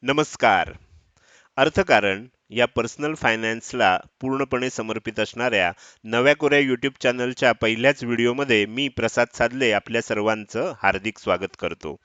नमस्कार. अर्थकारण या पर्सनल फायनान्सला पूर्णपणे समर्पित असणाऱ्या नव्या कोऱ्या यूट्यूब चॅनलच्या पहिल्याच व्हिडिओमध्ये मी प्रसाद सादले आपल्या सर्वांचं हार्दिक स्वागत करतो.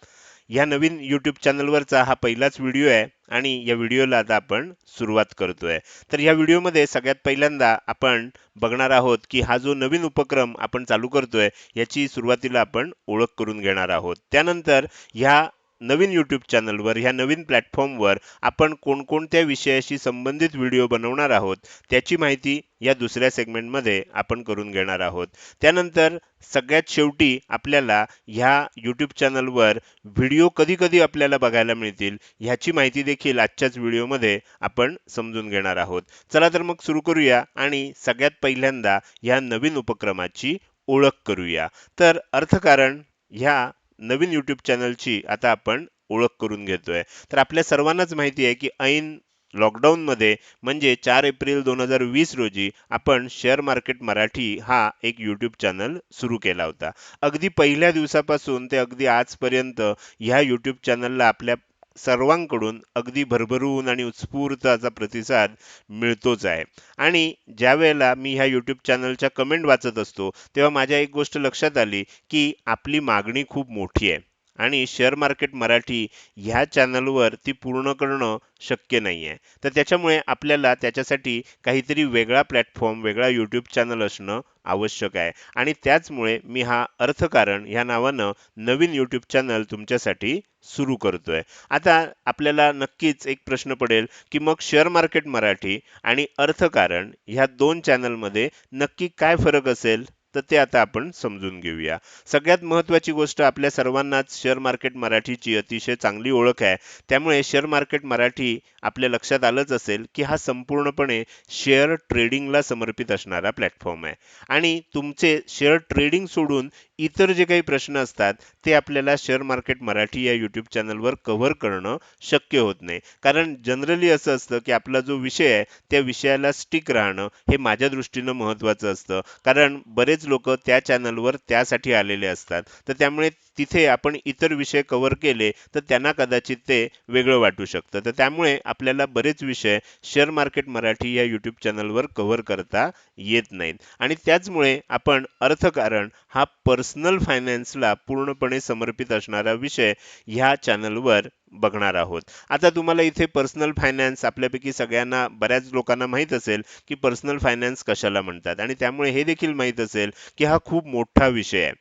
या नवीन यूट्यूब चॅनलवरचा हा पहिलाच व्हिडिओ आहे आणि या व्हिडिओला आता आपण सुरुवात करतोय. तर या व्हिडिओमध्ये सगळ्यात पहिल्यांदा आपण बघणार आहोत की हा जो नवीन उपक्रम आपण चालू करतोय याची सुरुवातीला आपण ओळख करून घेणार आहोत. त्यानंतर ह्या नवीन यूट्यूब चॅनलवर ह्या नवीन प्लॅटफॉर्मवर आपण कोणकोणत्या विषयाशी संबंधित व्हिडिओ बनवणार आहोत त्याची माहिती या दुसऱ्या सेगमेंटमध्ये आपण करून घेणार आहोत. त्यानंतर सगळ्यात शेवटी आपल्याला ह्या यूट्यूब चॅनलवर व्हिडिओ कधी कधी आपल्याला बघायला मिळतील ह्याची माहिती देखील आजच्याच व्हिडिओमध्ये आपण समजून घेणार आहोत. चला तर मग सुरू करूया आणि सगळ्यात पहिल्यांदा ह्या नवीन उपक्रमाची ओळख करूया. तर अर्थकारण ह्या नवीन यूट्यूब चॅनलची आता आपण ओळख करून घेतोय. तर आपल्या सर्वांनाच माहिती आहे की ऐन लॉकडाऊनमध्ये म्हणजे 4 एप्रिल 2020 रोजी आपण शेअर मार्केट मराठी हा एक यूट्यूब चॅनल सुरू केला होता. अगदी पहिल्या दिवसापासून ते अगदी आजपर्यंत ह्या यूट्यूब चॅनलला आपल्या सर्वांकडून अगदी भरभरून आणि उत्स्फूर्त असा प्रतिसाद मिळतोच आहे. आणि ज्या वेळेला मी ह्या यूट्यूब चॅनलच्या कमेंट वाचत असतो तेव्हा माझ्या एक गोष्ट लक्षात आली की आपली मागणी खूप मोठी आहे आणि शेअर मार्केट मराठी ह्या चॅनलवर ती पूर्ण करणं शक्य नाही आहे. तर त्याच्यामुळे आपल्याला त्याच्यासाठी काहीतरी वेगळा प्लॅटफॉर्म, वेगळा यूट्यूब चॅनल असणं आवश्यक आहे. आणि त्याचमुळे मी हा अर्थकारण ह्या नावानं नवीन यूट्यूब चॅनल तुमच्यासाठी सुरू करतोय. आता आपल्याला नक्कीच एक प्रश्न पडेल की मग शेअर मार्केट मराठी आणि अर्थकारण ह्या दोन चॅनलमध्ये नक्की काय फरक असेल? तर ते आता आपण समजून घेऊया. सगळ्यात महत्त्वाची गोष्ट आपल्या सर्वांनाच शेअर मार्केट मराठीची अतिशय चांगली ओळख आहे. त्यामुळे शेअर मार्केट मराठी आपल्या लक्षात आलंच असेल की हा संपूर्णपणे शेअर ट्रेडिंगला समर्पित असणारा प्लॅटफॉर्म आहे. आणि तुमचे शेअर ट्रेडिंग सोडून इतर जे काही प्रश्न असतात ते आपल्याला शेअर मार्केट मराठी या यूट्यूब चॅनलवर कव्हर करणं शक्य होत नाही. कारण जनरली असं असतं की आपला जो विषय आहे त्या विषयाला स्टिक राहणं हे माझ्या दृष्टीनं महत्त्वाचं असतं. कारण बरेच लोक त्या चॅनलवर त्यासाठी आलेले असतात. तर त्यामुळे तिथे आपण इतर विषय कव्हर केले तर त्यांना कदाचित ते वेगळं वाटू शकतं. तर त्यामुळे आपल्याला बरेच विषय शेअर मार्केट मराठी या यूट्यूब चॅनलवर कव्हर करता येत नाहीत. आणि त्याचमुळे आपण अर्थकारण हा पर्सनल फायनान्सला पूर्णपणे समर्पित असणारा विषय ह्या चॅनलवर बघणार आहोत. आता तुम्हाला इथे पर्सनल फायनान्स आपल्यापैकी सगळ्यांना बऱ्याच लोकांना माहीत असेल की पर्सनल फायनान्स कशाला म्हणतात आणि त्यामुळे हे देखील माहीत असेल की हा खूप मोठा विषय आहे.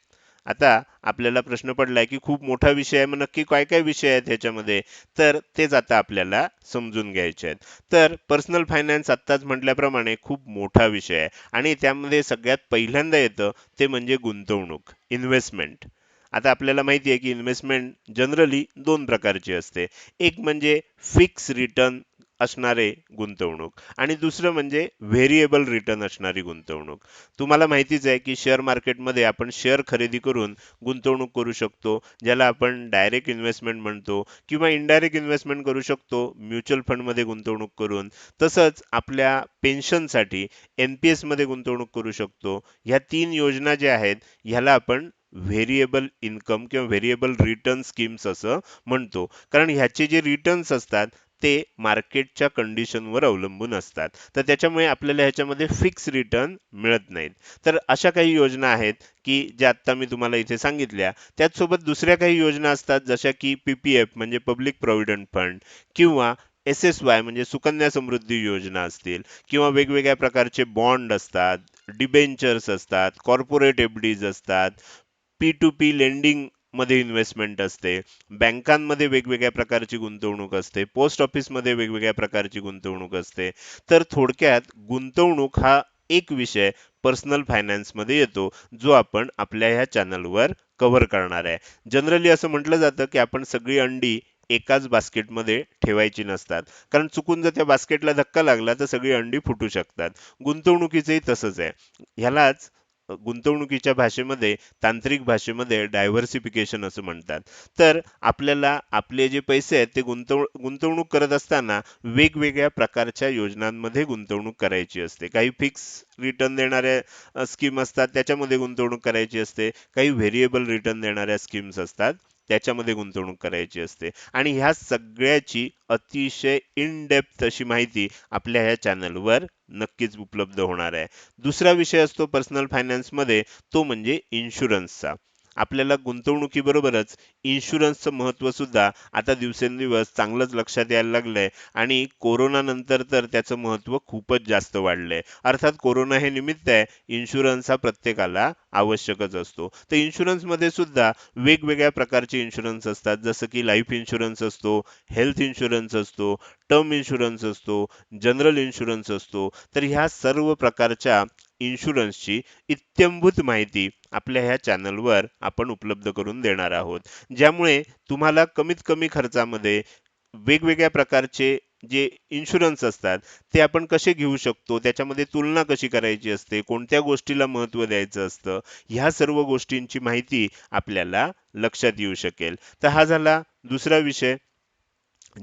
आता आपल्याला प्रश्न पडलाय की खूप मोठा विषय आहे, मग नक्की काय काय विषय आहेत ह्याच्यामध्ये? तर तेच आता आपल्याला समजून घ्यायचे आहेत. तर पर्सनल फायनान्स आत्ताच म्हटल्याप्रमाणे खूप मोठा विषय आहे आणि त्यामध्ये सगळ्यात पहिल्यांदा येतं ते म्हणजे गुंतवणूक, इन्व्हेस्टमेंट. आता आपल्याला माहिती आहे की इन्व्हेस्टमेंट जनरली दोन प्रकारची असते. एक म्हणजे फिक्स रिटर्न असणारे गुंतवणूक आणि दुसरं म्हणजे व्हेरिएबल रिटर्न असणारी गुंतवणूक. तुम्हाला माहितीच आहे की शेअर मार्केटमध्ये आपण शेअर खरेदी करून गुंतवणूक करू शकतो, ज्याला आपण डायरेक्ट इन्व्हेस्टमेंट म्हणतो, किंवा इनडायरेक्ट इन्व्हेस्टमेंट करू शकतो म्युच्युअल फंडमध्ये गुंतवणूक करून. तसंच आपल्या पेन्शनसाठी NPS मध्ये गुंतवणूक करू शकतो. ह्या तीन योजना ज्या आहेत ह्याला आपण व्हेरिएबल इन्कम किंवा व्हेरिएबल रिटर्न स्कीम्स असं म्हणतो. कारण ह्याचे जे रिटर्न्स असतात ते मार्केटच्या कंडिशनवर अवलंबून असतात. तर त्याच्यामुळे आपल्याला ह्याच्यामध्ये फिक्स रिटर्न मिळत नाहीत. तर अशा काही योजना आहेत की ज्या आत्ता मी तुम्हाला इथे सांगितल्या. त्याचसोबत दुसऱ्या काही योजना असतात जशा की PPF म्हणजे पब्लिक प्रॉव्हिडंट फंड, किंवा SSY म्हणजे सुकन्या समृद्धी योजना असतील, किंवा वेगवेगळ्या प्रकारचे बॉन्ड असतात, डिबेंचर्स असतात, कॉर्पोरेट FDs असतात, P2P लेंडिंग मध्ये इन्व्हेस्टमेंट असते, बँकांमध्ये वेगवेगळ्या प्रकारची गुंतवणूक असते, पोस्ट ऑफिसमध्ये वेगवेगळ्या प्रकारची गुंतवणूक असते. तर थोडक्यात गुंतवणूक हा एक विषय पर्सनल फायनान्समध्ये येतो जो आपण आपल्या ह्या चॅनलवर कव्हर करणार आहे. जनरली असं म्हटलं जातं की आपण सगळी अंडी एकाच बास्केटमध्ये ठेवायची नसतात, कारण चुकून जर त्या बास्केटला धक्का लागला तर सगळी अंडी फुटू शकतात. गुंतवणुकीचंही तसंच आहे. ह्यालाच गुंतवणुकीच्या भाषेमध्ये, तांत्रिक भाषेमध्ये डायव्हर्सिफिकेशन असं म्हणतात. तर आपल्याला आपले जे पैसे आहेत ते गुंतवणूक करत असताना वेगवेगळ्या प्रकारच्या योजनांमध्ये गुंतवणूक करायची असते. काही फिक्स रिटर्न देणाऱ्या स्कीम असतात त्याच्यामध्ये गुंतवणूक करायची असते, काही व्हेरिएबल रिटर्न देणाऱ्या स्कीम्स असतात त्याच्यामध्ये गुंतवणूक करायची असते आणि ह्या सगळ्याची अतिशय इन डेप्थ अशी माहिती आपल्या ह्या चॅनलवर नक्कीच उपलब्ध होणार आहे. दुसरा विषय असतो पर्सनल फायनान्समध्ये, तो म्हणजे इन्शुरन्सचा. आपल्याला गुंतवणुकीबरोबरच इन्शुरन्सचं महत्त्व सुद्धा आता दिवसेंदिवस चांगलंच लक्षात यायला लागलंय आणि कोरोना नंतर तर त्याचं महत्त्व खूपच जास्त वाढलंय. अर्थात कोरोना हे निमित्त आहे, इन्शुरन्स हा प्रत्येकाला आवश्यकच असतो. तर इन्शुरन्समध्ये सुद्धा वेगवेगळ्या प्रकारचे इन्शुरन्स असतात, जसं की लाईफ इन्शुरन्स असतो, हेल्थ इन्शुरन्स असतो, टर्म इन्शुरन्स असतो, जनरल इन्शुरन्स असतो. तर ह्या सर्व प्रकारच्या इन्शुरन्सची इत्थंभूत माहिती आपल्या ह्या चॅनलवर आपण उपलब्ध करून देणार आहोत. ज्यामुळे तुम्हाला कमीत कमी खर्चामध्ये वेगवेगळ्या प्रकारचे जे इन्शुरन्स असतात ते आपण कसे घेऊ शकतो, त्याच्यामध्ये तुलना कशी करायची असते, कोणत्या गोष्टीला महत्त्व द्यायचं असतं, ह्या सर्व गोष्टींची माहिती आपल्याला लक्षात येऊ शकेल. तर हा झाला दुसरा विषय,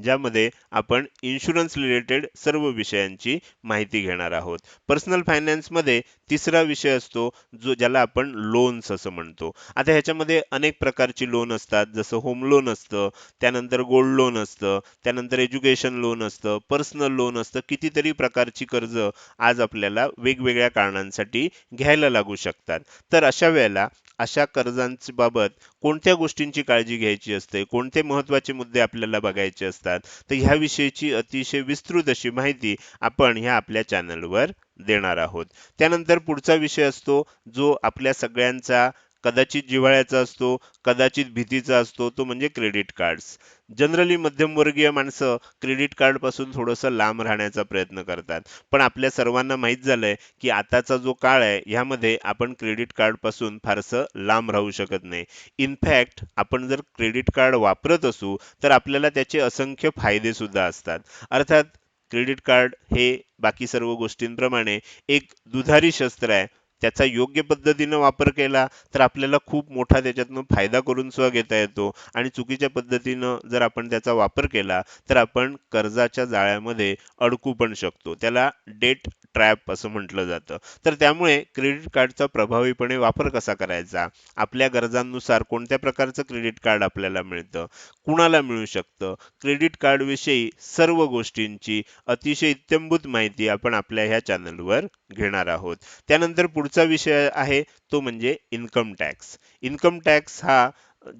ज्यामध्ये आपण इन्शुरन्स रिलेटेड सर्व विषयांची माहिती घेणार आहोत. पर्सनल फायनान्समध्ये तिसरा विषय असतो, ज्याला आपण लोन्स असं म्हणतो. आता ह्याच्यामध्ये अनेक प्रकारची लोन असतात, जसं होम लोन असतं, त्यानंतर गोल्ड लोन असतं, त्यानंतर एज्युकेशन लोन असतं, पर्सनल लोन असतं. कितीतरी प्रकारची कर्ज आज आपल्याला वेगवेगळ्या कारणांसाठी घ्यायला लागू शकतात. तर अशा वेळेला अशा कर्जांची बाबत कोणत्या गोष्टींची काळजी घ्यायची असते, कोणते महत्त्वाचे मुद्दे आपल्याला बघायचे असतात, तर ह्याविषयीची अतिशय विस्तृत अशी माहिती आपण ह्या आपल्या चॅनलवर देणार आहोत. त्यानंतर पुढचा विषय असतो, जो आपल्या सगळ्यांचा कदाचित जिव्हाळ्याचा असतो, कदाचित भीतीचा असतो, तो म्हणजे क्रेडिट कार्ड्स. जनरली मध्यमवर्गीय माणसं क्रेडिट कार्डपासून थोडंसं लांब राहण्याचा प्रयत्न करतात. पण आपल्या सर्वांना माहीत झालंय, की आताचा जो काळ आहे, ह्यामध्ये आपण क्रेडिट कार्डपासून फारसं लांब राहू शकत नाही. इनफॅक्ट आपण जर क्रेडिट कार्ड वापरत असू, तर आपल्याला त्याचे असंख्य फायदे सुद्धा असतात. अर्थात क्रेडिट कार्ड हे बाकी सर्व गोष्टींप्रमाणे एक दुधारी शस्त्र आहे. त्याचा योग्य पद्धतीनं वापर केला तर आपल्याला खूप मोठा त्याच्यातनं फायदा करून सुद्धा घेता येतो आणि चुकीच्या पद्धतीनं जर आपण त्याचा वापर केला तर आपण कर्जाच्या जाळ्यामध्ये अडकू पण शकतो. त्याला डेट ट्रॅप असं म्हटलं जातं. तर त्यामुळे क्रेडिट कार्डचा प्रभावीपणे वापर कसा करायचा, आपल्या गरजांनुसार कोणत्या प्रकारचं क्रेडिट कार्ड आपल्याला मिळतं, कुणाला मिळू शकतं, क्रेडिट कार्डविषयी सर्व गोष्टींची अतिशय इत्थंभूत माहिती आपण आपल्या ह्या चॅनलवर घेणार आहोत. त्यानंतर पुढचा विषय आहे, तो म्हणजे इन्कम टॅक्स. इन्कम टॅक्स हा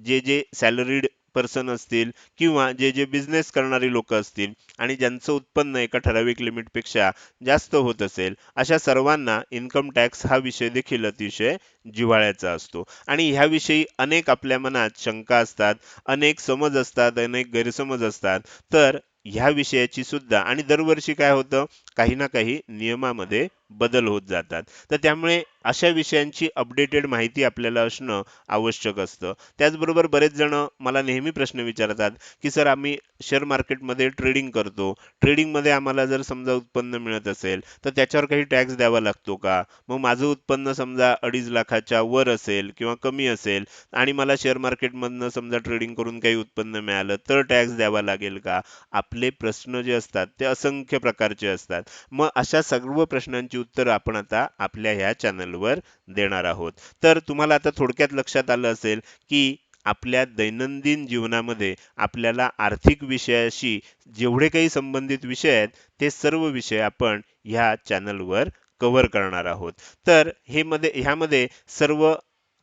जे सॅलरीड पर्सन असतील किंवा जे बिझनेस करणारी लोक असतील आणि ज्यांचं उत्पन्न एका ठराविक लिमिटपेक्षा जास्त होत असेल, अशा सर्वांना इन्कम टॅक्स हा विषय देखील अतिशय जिव्हाळ्याचा असतो आणि ह्याविषयी अनेक आपल्या मनात शंका असतात, अनेक समज असतात, अनेक गैरसमज असतात. तर ह्या विषयाची सुद्धा आणि दरवर्षी काय होतं, काही ना काही नियमामध्ये बदल होत जातात. तर त्यामुळे अशा विषयांची अपडेटेड माहिती आपल्याला असणं आवश्यक असतं. त्याचबरोबर बरेच जण मला नेहमी प्रश्न विचारतात, की सर आम्ही शेअर मार्केटमध्ये ट्रेडिंग करतो. ट्रेडिंगमध्ये आम्हाला जर समजा उत्पन्न मिळत असेल, तर त्याच्यावर काही टॅक्स द्यावा लागतो का? मग माझं उत्पन्न समजा 2.5 लाखाच्या वर असेल किंवा कमी असेल आणि मला शेअर मार्केटमधनं समजा ट्रेडिंग करून काही उत्पन्न मिळालं, तर टॅक्स द्यावा लागेल का? आपले प्रश्न जे असतात ते असंख्य प्रकारचे असतात. मग अशा सर्व प्रश्नांची उत्तरं आपण आता आपल्या ह्या चॅनलवर देणार आहोत. तर तुम्हाला आता थोडक्यात लक्षात आलं असेल, की आपल्या दैनंदिन जीवनामध्ये आपल्याला आर्थिक विषयाशी जेवढे काही संबंधित विषय आहेत, ते सर्व विषय आपण ह्या चॅनलवर कव्हर करणार आहोत. तर ह्यामध्ये सर्व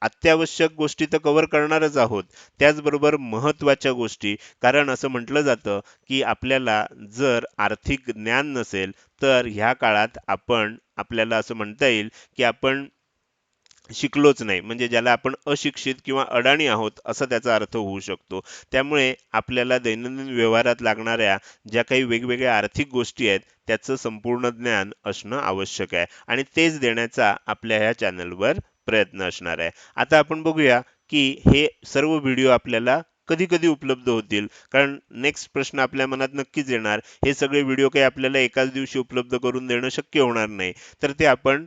अत्यावश्यक गोष्टी तर कव्हर करणारच आहोत. त्याचबरोबर महत्त्वाच्या गोष्टी, कारण असं म्हटलं जातं, की आपल्याला जर आर्थिक ज्ञान नसेल, तर ह्या काळात आपल्याला असं म्हणता येईल, की आपण शिकलोच नाही. म्हणजे ज्याला आपण अशिक्षित किंवा अडाणी आहोत असा त्याचा अर्थ होऊ शकतो. त्यामुळे आपल्याला दैनंदिन व्यवहारात लागणाऱ्या ज्या काही वेगवेगळ्या आर्थिक गोष्टी आहेत, त्याचं संपूर्ण ज्ञान असणं आवश्यक आहे आणि तेच देण्याचा आपल्या ह्या चॅनलवर प्रयत्न असणार आहे. आता आपण बघूया, की हे सर्व व्हिडिओ आपल्याला कधी-कधी उपलब्ध होतील. कारण नेक्स्ट प्रश्न आपल्या मनात नक्कीच येणार, हे सगळे व्हिडिओ काही आपल्याला एकाच दिवशी उपलब्ध करून देणं शक्य होणार नाही. तर ते आपण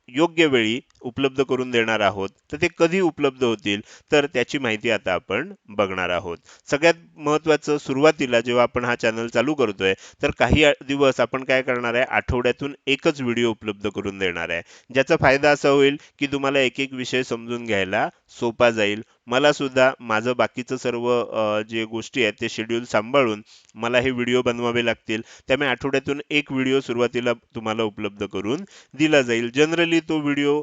योग्य वेळी उपलब्ध करून देणार आहोत. तर ते कधी उपलब्ध होतील, तर त्याची माहिती आता आपण बघणार आहोत. सगळ्यात महत्त्वाचं, सुरुवातीला जेव्हा आपण हा चॅनल चालू करतोय, तर काही दिवस आपण काय करणार आहे, आठवड्यातून एकच व्हिडिओ उपलब्ध करून देणार आहे. ज्याचा फायदा असा होईल, की तुम्हाला एक-एक विषय समजून घ्यायला सोपा जाईल. मला सुद्धा माझं बाकीचं सर्व जे गोष्टी आहेत ते शेड्यूल सांभाळून मला हे व्हिडिओ बनवावे लागतील. त्यामुळे आठवड्यातून एक व्हिडिओ सुरुवातीला तुम्हाला उपलब्ध करून दिला जाईल. जनरली तो व्हिडिओ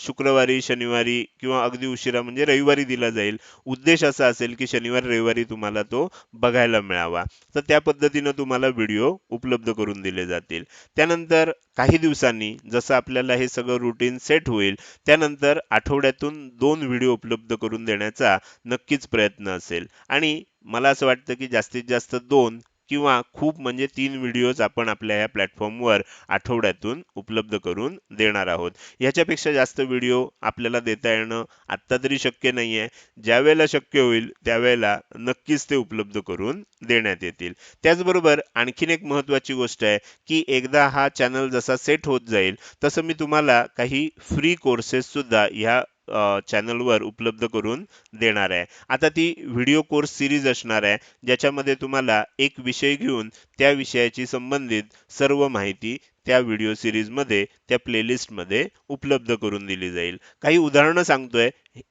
शुक्रवारी, शनिवारी किंवा अगदी उशिरा म्हणजे रविवारी दिला जाईल. उद्देश असा असेल की शनिवार, रविवारी तुम्हाला तो बघायला मिळावा. तर त्या पद्धतीनं तुम्हाला व्हिडिओ उपलब्ध करून दिले जातील. त्यानंतर काही दिवसांनी जसं आपल्याला हे सगळं रुटीन सेट होईल, त्यानंतर आठवड्यातून 2 व्हिडिओ उपलब्ध करून देण्याचा नक्कीच प्रयत्न असेल आणि मला असं वाटतं की जास्तीत जास्त 2 किंवा खूप म्हणजे 3 व्हिडिओज आपण आपल्या या प्लॅटफॉर्मवर आठवड्यातून उपलब्ध करून देणार आहोत. ह्याच्यापेक्षा जास्त व्हिडिओ आपल्याला देता येणं आत्ता तरी शक्य नाहीये. ज्यावेळेला शक्य होईल त्यावेळेला नक्कीच ते उपलब्ध करून देण्यात येतील. त्याचबरोबर आणखीन एक महत्त्वाची गोष्ट आहे, की एकदा हा चॅनल जसा सेट होत जाईल, तसं मी तुम्हाला काही फ्री कोर्सेस सुद्धा ह्या चॅनलवर उपलब्ध करून देणार आहे. आता ती व्हिडिओ कोर्स सीरीज असणार आहे, ज्याच्यामध्ये तुम्हाला एक विषय घेऊन त्या विषयाची संबंधित सर्व माहिती त्या व्हिडिओ सीरीजमध्ये, त्या प्लेलिस्टमध्ये उपलब्ध करून दिली जाईल. काही उदाहरणं सांगतोय,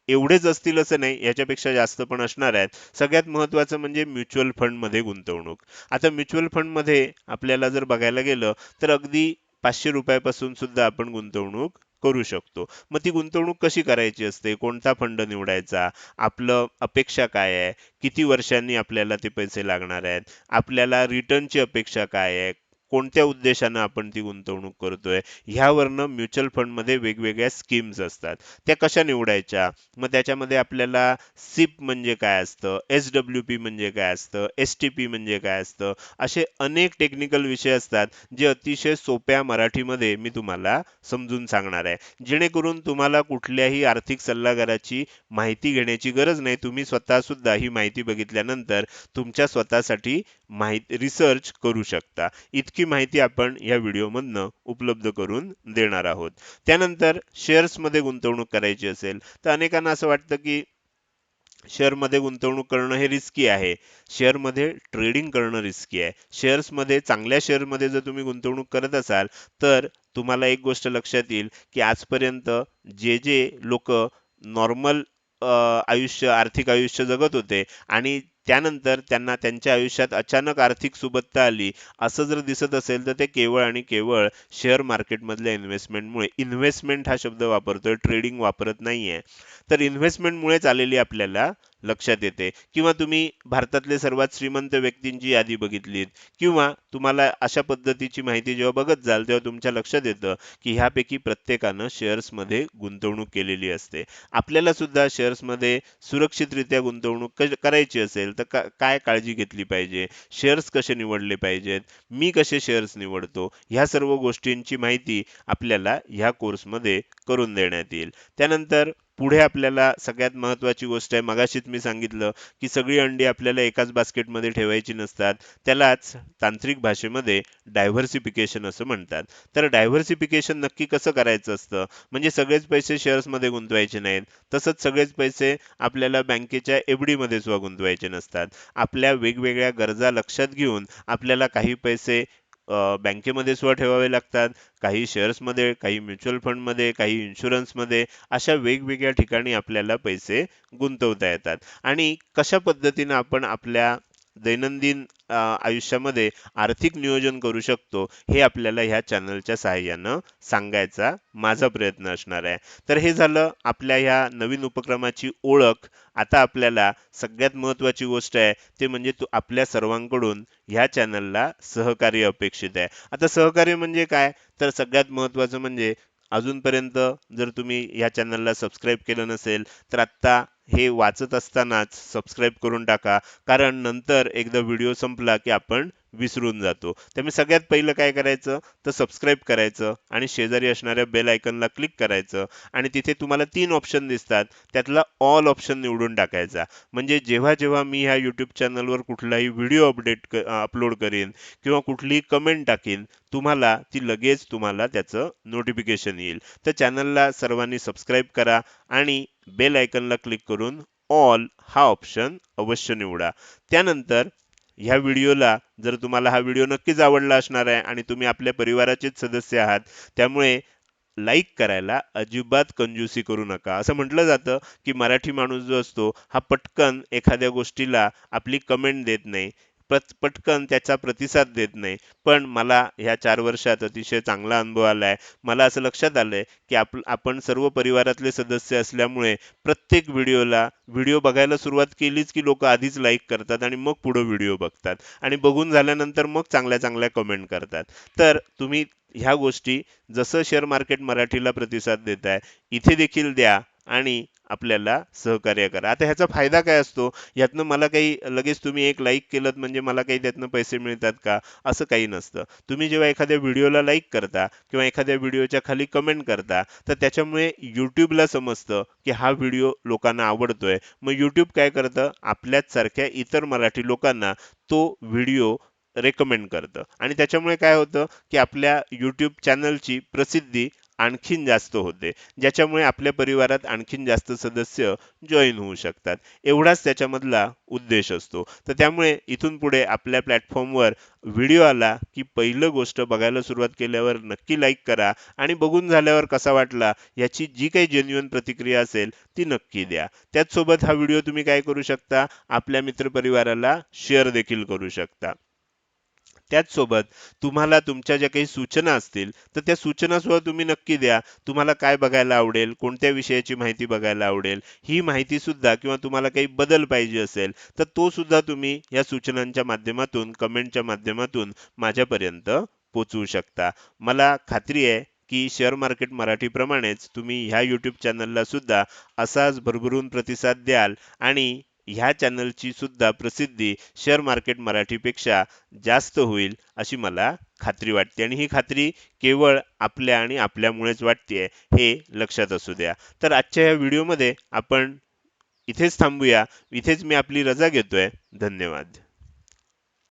एवढेच असतील असं नाही, याच्यापेक्षा जास्त पण असणार आहेत. सगळ्यात महत्त्वाचं म्हणजे म्युच्युअल फंडमध्ये गुंतवणूक. आता म्युच्युअल फंडमध्ये आपल्याला जर बघायला गेलं, तर अगदी ₹500 पासून सुद्धा आपण गुंतवणूक करू शकतो. मग ती गुंतवणूक कशी करायची असते? कोणता फंड निवडायचा? आपलं अपेक्षा काय आहे? किती वर्षांनी आपल्याला ते पैसे लागणार आहेत? आपल्याला रिटर्नची अपेक्षा काय आहे? कोणत्या उद्देशानं आपण ती गुंतवणूक करतोय? ह्यावरनं म्युच्युअल फंडमध्ये वेगवेगळ्या स्कीम्स असतात. त्या कशा निवडायच्या? मग त्याच्यामध्ये आपल्याला सिप म्हणजे काय असतं? SWP म्हणजे काय असतं? STP म्हणजे काय असतं? असे अनेक टेक्निकल विषय असतात, जे अतिशय सोप्या मराठीमध्ये मी तुम्हाला समजून सांगणार आहे. जेणेकरून तुम्हाला कुठल्याही आर्थिक सल्लागाराची माहिती घेण्याची गरज नाही. तुम्ही स्वतः सुद्धा ही माहिती बघितल्यानंतर तुमच्या स्वतःसाठी माहिती रिसर्च करू शकता. इतकी माहिती आपण या व्हिडिओमधनं उपलब्ध करून देणार आहोत. त्यानंतर शेअर्समध्ये गुंतवणूक करायची असेल, तर अनेकांना असं वाटतं की शेअरमध्ये गुंतवणूक करणं हे रिस्की आहे. शेअरमध्ये ट्रेडिंग करणं रिस्की आहे. शेअर्समध्ये चांगल्या शेअरमध्ये जर तुम्ही गुंतवणूक करत असाल, तर तुम्हाला एक गोष्ट लक्षात येईल, की आजपर्यंत जे लोकं नॉर्मल आयुष्य, आर्थिक आयुष्य जगत होते आणि त्यानंतर त्यांना त्यांच्या आयुष्यात अचानक आर्थिक सुबत्ता आली, असं जर दिसत असेल, तर ते केवळ आणि केवळ शेअर मार्केटमधल्या इन्व्हेस्टमेंटमुळे, इन्व्हेस्टमेंट हा शब्द वापरतोय, ट्रेडिंग वापरत नाहीये. तर इन्व्हेस्टमेंटमुळेच आलेली आपल्याला लक्षात येते. किंवा तुम्ही भारतातले सर्वात श्रीमंत व्यक्तींची यादी बघितलीत किंवा तुम्हाला अशा पद्धतीची माहिती जेव्हा बघत जाल, तेव्हा तुमच्या लक्षात येतं, की ह्यापैकी प्रत्येकानं शेअर्समध्ये गुंतवणूक केलेली असते. आपल्याला सुद्धा शेअर्समध्ये सुरक्षितरित्या गुंतवणूक करायची असेल, तर काय काळजी घेतली पाहिजे? शेअर्स कसे निवडले पाहिजेत? मी कसे शेअर्स निवडतो? ह्या सर्व गोष्टींची माहिती आपल्याला ह्या कोर्समध्ये करून देण्यात येईल. त्यानंतर पुढे आपल्याला सगळ्यात महत्त्वाची गोष्ट आहे, मगाशीच मी सांगितलं, की सगळी अंडी आपल्याला एकाच बास्केटमध्ये ठेवायची नसतात. त्यालाच तांत्रिक भाषेमध्ये डायव्हर्सिफिकेशन असं म्हणतात. तर डायव्हर्सिफिकेशन नक्की कसं करायचं असतं? म्हणजे सगळेच पैसे शेअर्समध्ये गुंतवायचे नाहीत. तसंच सगळेच पैसे आपल्याला बँकेच्या एफ-डीमध्ये सुद्धा गुंतवायचे नसतात. आपल्या वेगवेगळ्या गरजा लक्षात घेऊन आपल्याला काही पैसे बँकेमध्ये सुद्धा ठेवावे लागतात, काही शेअर्समध्ये, काही म्युच्युअल फंडमध्ये, काही इन्शुरन्समध्ये, अशा वेगवेगळ्या ठिकाणी आपल्याला पैसे गुंतवता येतात. आणि कशा पद्धतीनं आपण आपल्या दैनंदिन आयुष्यामध्ये आर्थिक नियोजन करू शकतो, हे आपल्याला ह्या चॅनलच्या सहाय्यानं सांगायचा माझा प्रयत्न असणार आहे. तर हे झालं आपल्या ह्या नवीन उपक्रमाची ओळख. आता आपल्याला सगळ्यात महत्त्वाची गोष्ट आहे, ते म्हणजे आपल्या सर्वांकडून ह्या चॅनलला सहकार्य अपेक्षित आहे. आता सहकार्य म्हणजे काय? तर सगळ्यात महत्त्वाचं म्हणजे अजूनपर्यंत जर तुम्ही ह्या चॅनलला सबस्क्राईब केलं नसेल, तर आत्ता हे वाचत असतानाच सबस्क्राईब करून टाका. कारण नंतर एकदा व्हिडिओ संपला की आपण विसरून जातो. त्यामुळे सगळ्यात पहिलं काय करायचं, तर सबस्क्राईब करायचं आणि शेजारी असणाऱ्या बेल आयकॉनला क्लिक करायचं आणि तिथे तुम्हाला 3 ऑप्शन दिसतात. त्यातला ऑल ऑप्शन निवडून टाकायचा. म्हणजे जेव्हा-जेव्हा मी ह्या YouTube चॅनलवर कुठलाही व्हिडिओ अपलोड करीन किंवा कुठलीही कमेंट टाकीन, तुम्हाला त्याचं नोटिफिकेशन येईल. तर चॅनलला सर्वांनी सबस्क्राईब करा आणि बेल आयकॉनला क्लिक करून ऑल हा ऑप्शन अवश्य निवडा. त्यानंतर ह्या व्हिडिओला, जर तुम्हाला हा व्हिडिओ नक्कीच आवडला असणार आहे आणि तुम्ही आपल्या परिवाराचेच सदस्य आहात, त्यामुळे लाईक करायला अजिबात कंजूसी करू नका. असं म्हटलं जातं, की मराठी माणूस जो असतो, हा पटकन एखाद्या गोष्टीला आपली कमेंट देत नाही. पटकन त्याचा प्रतिसाद देत नाही. पण मला ह्या 4 वर्षात अतिशय चांगला अनुभव आलाय. मला असं लक्षात आलंय, की आपण सर्व परिवारातले सदस्य असल्यामुळे प्रत्येक व्हिडिओ बघायला सुरुवात केलीच, की लोकं आधीच लाईक करतात आणि मग पुढे व्हिडिओ बघतात आणि बघून झाल्यानंतर मग चांगल्या-चांगल्या कमेंट करतात. तर तुम्ही ह्या गोष्टी जसं शेअर मार्केट मराठीला प्रतिसाद देताय, इथे देखील द्या आणि आपल्याला सहकार्य करा. आता ह्याचा फायदा काय असतो? ह्यातनं मला काही लगेच तुम्ही एक लाईक केलत म्हणजे मला काही त्यातनं पैसे मिळतात का? असं काही नसतं. तुम्ही जेव्हा एखाद्या व्हिडिओला लाईक करता किंवा एखाद्या व्हिडिओच्या खाली कमेंट करता, तर त्याच्यामुळे YouTubeला समजतं, की हा व्हिडिओ लोकांना आवडतोय. मग YouTube काय करतं? आपल्याच सारख्या इतर मराठी लोकांना तो व्हिडिओ रेकमेंड करतं आणि त्याच्यामुळे काय होतं, की आपल्या YouTube चॅनलची प्रसिद्धी आणखीन जास्त होते. ज्याच्यामुळे आपल्या परिवारात आणखीन जास्त सदस्य जॉइन होऊ शकतात. एवढाच त्याच्यामधला उद्देश असतो. तर त्यामुळे इथून पुढे आपल्या प्लॅटफॉर्मवर व्हिडिओ आला, की पहिलं गोष्ट बघायला सुरुवात केल्यावर नक्की लाईक करा आणि बघून झाल्यावर कसा वाटला याची जी काही जेन्युइन प्रतिक्रिया असेल ती नक्की द्या. त्याचसोबत हा व्हिडिओ तुम्ही काय करू शकता, आपल्या मित्रपरिवाराला शेअर देखील करू शकता. त्याचसोबत तुम्हाला तुमच्या ज्या काही सूचना असतील, तर त्या सूचनासुद्धा तुम्ही नक्की द्या. तुम्हाला काय बघायला आवडेल, कोणत्या विषयाची माहिती बघायला आवडेल, ही माहितीसुद्धा किंवा तुम्हाला काही बदल पाहिजे असेल, तर तो सुद्धा तुम्ही या सूचनांच्या माध्यमातून, कमेंटच्या माध्यमातून माझ्यापर्यंत पोहोचवू शकता. मला खात्री आहे, की शेअर मार्केट मराठीप्रमाणेच तुम्ही ह्या YouTube चॅनलला सुद्धा असाच भरभरून प्रतिसाद द्याल आणि ह्या चॅनलची सुद्धा प्रसिद्धी शेअर मार्केट मराठीपेक्षा जास्त होईल अशी मला खात्री वाटते आणि ही खात्री केवळ आपल्या आणि आपल्यामुळेच वाटतेय हे लक्षात असू द्या. तर आजच्या या व्हिडिओमध्ये आपण इथेच थांबूया. इथेच मी आपली रजा घेतोय. धन्यवाद.